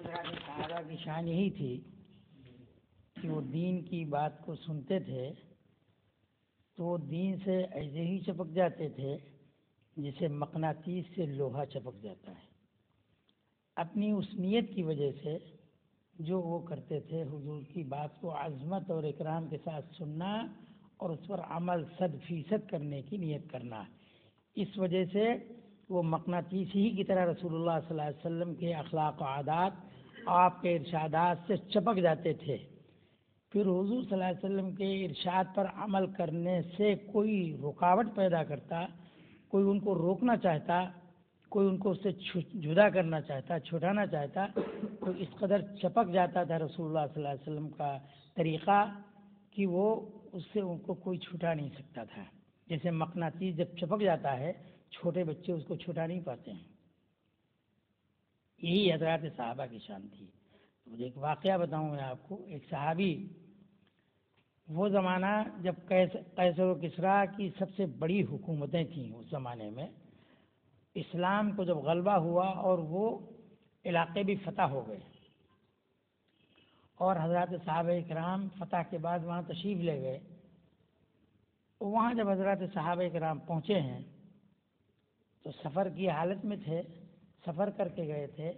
حضرات صحابہ کی شان یہی تھی کہ وہ دین کی بات کو سنتے تھے تو وہ دین سے ایسے ہی چپک جاتے تھے جسے مقناطیس سے لوہا چپک جاتا ہے. اپنی اس نیت کی وجہ سے جو وہ کرتے تھے حضور کی بات کو عظمت اور اکرام کے ساتھ سننا اور اس پر عمل 100% کرنے کی نیت کرنا، اس وجہ سے وہ مقناطیس ہی کی طرح رسول اللہ صلی اللہ علیہ وسلم کے اخلاق و عادات، آپ کے ارشادات سے چپک جاتے تھے. پھر حضور صلی اللہ علیہ وسلم کے ارشاد پر عمل کرنے سے کوئی رکاوٹ پیدا کرتا، کوئی ان کو روکنا چاہتا، کوئی ان کو اس سے جدا کرنا چاہتا، چھٹانا چاہتا، تو اس قدر چپک جاتا تھا رسول اللہ صلی اللہ علیہ وسلم کا طریقہ کہ وہ اس سے ان کو کوئی چھٹا نہیں سکتا تھا. جیسے مقناطیس جب چپک جاتا ہے، چھوٹے بچے اس کو چھٹا نہیں پاتے ہیں. یہی حضرات صحابہ کی شان تھی. مجھے ایک واقعہ بتاؤں میں آپ کو. ایک صحابی، وہ زمانہ جب قیصر و کسریٰ کی سب سے بڑی حکومتیں تھیں اس زمانے میں، اسلام کو جب غلبہ ہوا اور وہ علاقے بھی فتح ہو گئے اور حضرات صحابہ کرام فتح کے بعد وہاں تشریف لے گئے. وہاں جب حضرات صحابہ کرام پہنچے ہیں تو سفر کی حالت میں تھے، سفر کر کے گئے تھے،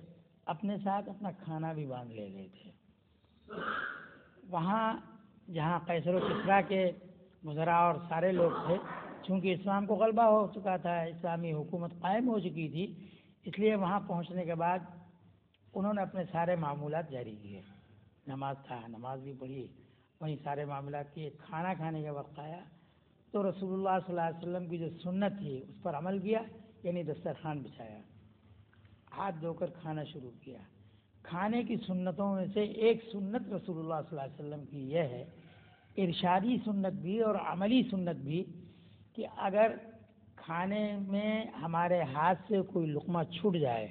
اپنے ساتھ اپنا کھانا بھی باندھ لے گئے تھے. وہاں جہاں قیصر و کسریٰ کے وزراء اور سارے لوگ تھے، چونکہ اسلام کو غلبہ ہو چکا تھا، اسلامی حکومت قائم ہو چکی تھی، اس لیے وہاں پہنچنے کے بعد انہوں نے اپنے سارے معمولات جاری کیے. نماز تھا، نماز بھی پڑھی، وہیں سارے معاملات کیے. کھانا کھانے کا وقت آیا تو رسول اللہ صلی اللہ علیہ وسلم کی جو سنت تھی اس پر عمل کیا، یعنی دسترخوان بچھایا، ہاتھ دھو کر کھانا شروع کیا. کھانے کی سنتوں میں سے ایک سنت رسول اللہ صلی اللہ علیہ وسلم کی یہ ہے، ارشادی سنت بھی اور عملی سنت بھی، کہ اگر کھانے میں ہمارے ہاتھ سے کوئی لقمہ چھوٹ جائے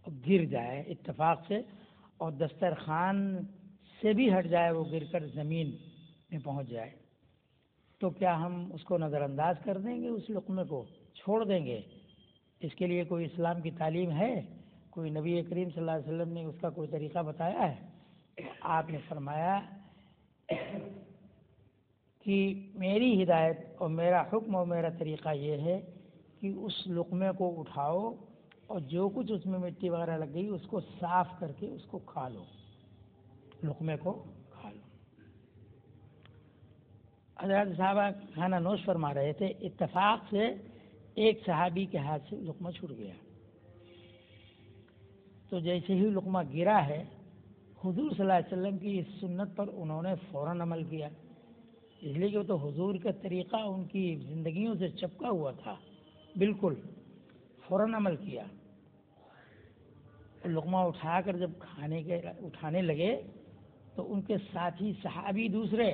اور گر جائے اتفاق سے، اور دسترخوان سے بھی ہٹ جائے، وہ گر کر زمین میں پہنچ جائے، تو کیا ہم اس کو نظر انداز کر دیں گے؟ اس لقمے کو چھوڑ دیں گے؟ اس کے لیے کوئی اسلام کی تعلیم ہے؟ کوئی نبی کریم صلی اللہ علیہ وسلم نے اس کا کوئی طریقہ بتایا ہے؟ آپ نے فرمایا کہ میری ہدایت اور میرا حکم اور میرا طریقہ یہ ہے کہ اس لقمے کو اٹھاؤ اور جو کچھ اس میں مٹی وغیرہ لگ گئی اس کو صاف کر کے اس کو کھا لو، لقمے کو کھا لو. حضرات صحابہ کھانا نوش فرما رہے تھے، اتفاق سے ایک صحابی کے ہاتھ سے لقمہ چھوٹ گیا. تو جیسے ہی لقمہ گرا ہے، حضور صلی اللہ علیہ وسلم کی اس سنت پر انہوں نے فوراً عمل کیا، اس لیے کہ وہ تو حضور کا طریقہ ان کی زندگیوں سے چپکا ہوا تھا. بالکل فوراً عمل کیا. لقمہ اٹھا کر جب اٹھانے لگے تو ان کے ساتھی صحابی دوسرے،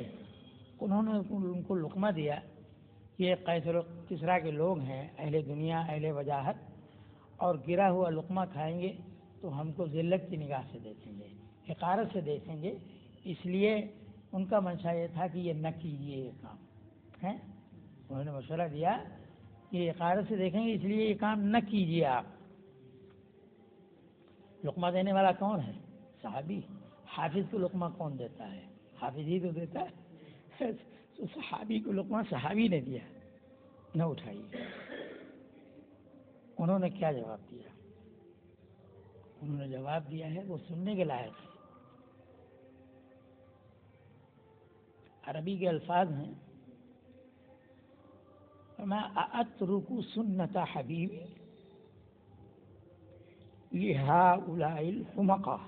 انہوں نے ان کو لقمہ دیا. یہ قیصر و کسریٰ کے لوگ ہیں، اہل دنیا، اہل وجاہت، اور گرا ہوا لقمہ کھائیں گے تو ہم کو ذلت کی نگاہ سے دیکھیں گے، حقارت سے دیکھیں گے. اس لیے ان کا منشا یہ تھا کہ یہ نہ کیجیے یہ کام ہے. انہوں نے مشورہ دیا کہ یہ حقارت سے دیکھیں گے، اس لیے یہ کام نہ کیجیے آپ. لقمہ دینے والا کون ہے؟ صحابی. حافظ کو لقمہ کون دیتا ہے؟ حافظ ہی تو دیتا ہے. تو صحابی کو لقمہ صحابی نے دیا، نہ اٹھائیے. انہوں نے کیا جواب دیا؟ انہوں نے جواب دیا ہے وہ سننے کے لائق ہے. عربی کے الفاظ ہیں، میں اترک سنت حبیبی لہؤلاء الحمقاء.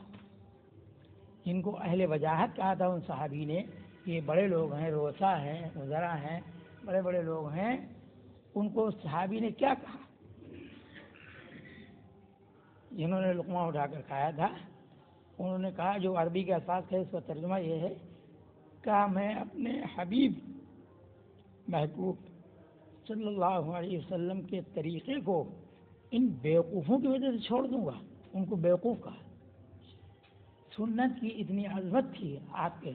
جن کو اہل وجاہت کہا تھا ان صحابی نے، یہ بڑے لوگ ہیں، رؤساء ہیں، وزراء ہیں، بڑے بڑے لوگ ہیں. ان کو صحابی نے کیا کہا؟ جنہوں نے لقمہ اٹھا کر کھایا تھا، انہوں نے کہا، جو عربی کے الفاظ تھے اس کا ترجمہ یہ ہے کہ میں اپنے حبیب محبوب صلی اللہ علیہ وسلم کے طریقے کو ان بیوقوفوں کی وجہ سے چھوڑ دوں گا. ان کو بیوقوف کہا. سنت کی اتنی عظمت تھی، آپ کے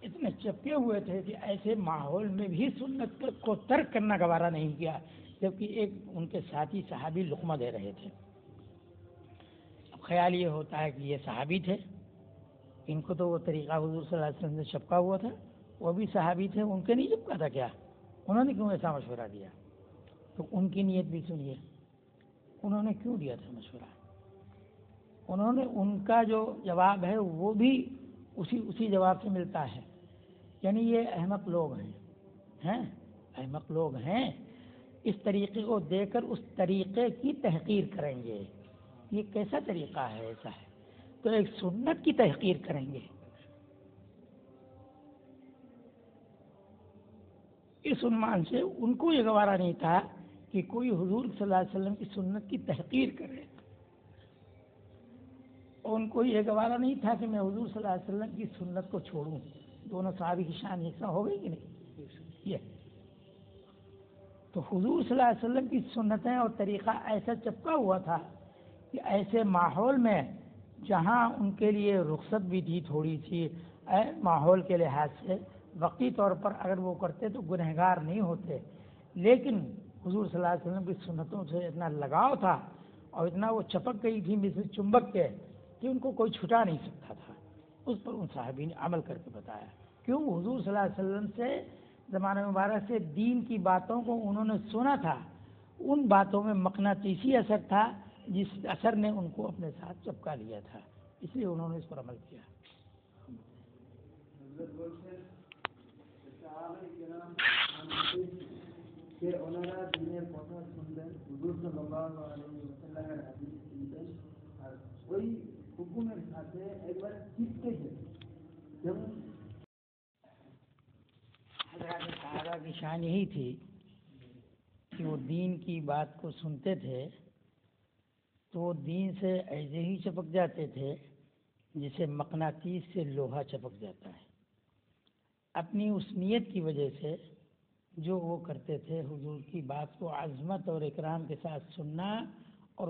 اتنے چپکے ہوئے تھے کہ ایسے ماحول میں بھی سنت کو ترک کرنا گوارا نہیں کیا، جبکہ ایک ان کے ساتھی صحابی لقمہ دے رہے تھے. خیال یہ ہوتا ہے کہ یہ صحابی تھے، ان کو تو وہ طریقہ حضور صلی اللہ علیہ وسلم سے چپکا ہوا تھا، وہ بھی صحابی تھے، ان کے نہیں چپکا تھا کیا؟ انہوں نے کیوں ایسا مشورہ دیا؟ تو ان کی نیت بھی سنیے، انہوں نے کیوں دیا تھا مشورہ؟ انہوں نے، ان کا جو جواب ہے وہ بھی اسی جواب سے ملتا ہے، یعنی یہ احمق لوگ ہیں احمق لوگ ہیں، اس طریقے کو دے کر اس طریقے کی تحقیر کریں گے، یہ کیسا طریقہ ہے؟ ایسا ہے تو ایک سنت کی تحقیر کریں گے۔ اس عنوان سے ان کو یہ گوارا نہیں تھا کہ کوئی حضور صلی اللہ علیہ وسلم کی سنت کی تحقیر کرے، اور ان کو یہ گوارا نہیں تھا کہ میں حضور صلی اللہ علیہ وسلم کی سنت کو چھوڑوں۔ دونوں صحابی کی شان یکساں ہو گئی کہ نہیں؟ یہ تو حضور صلی اللہ علیہ وسلم کی سنتیں اور طریقہ ایسا چپکا ہوا تھا کہ ایسے ماحول میں جہاں ان کے لیے رخصت بھی تھی تھوڑی سی ماحول کے لحاظ سے، وقتی طور پر اگر وہ کرتے تو گنہگار نہیں ہوتے، لیکن حضور صلی اللہ علیہ وسلم کی سنتوں سے اتنا لگاؤ تھا اور اتنا وہ چپک گئی تھی مثل چمبک کے کہ ان کو کوئی چھٹا نہیں سکتا تھا۔ اس پر ان صحابی نے عمل کر کے بتایا، کیوں؟ حضور صلی اللہ علیہ وسلم سے زمانہ مبارک سے دین کی باتوں کو انہوں نے سنا تھا، ان باتوں میں مقناطیسی اثر تھا جس اثر نے ان کو اپنے ساتھ چپکا لیا تھا، اس لیے انہوں نے اس پر عمل کیا۔ حضرات صحابہ کی شان یہی تھی کہ وہ دین کی بات کو سنتے تھے تو وہ دین سے ایسے ہی چپک جاتے تھے جسے مقناطیس سے لوہا چپک جاتا ہے۔ اپنی اس نیت کی وجہ سے جو وہ کرتے تھے، حضور کی بات کو عظمت اور اکرام کے ساتھ سننا اور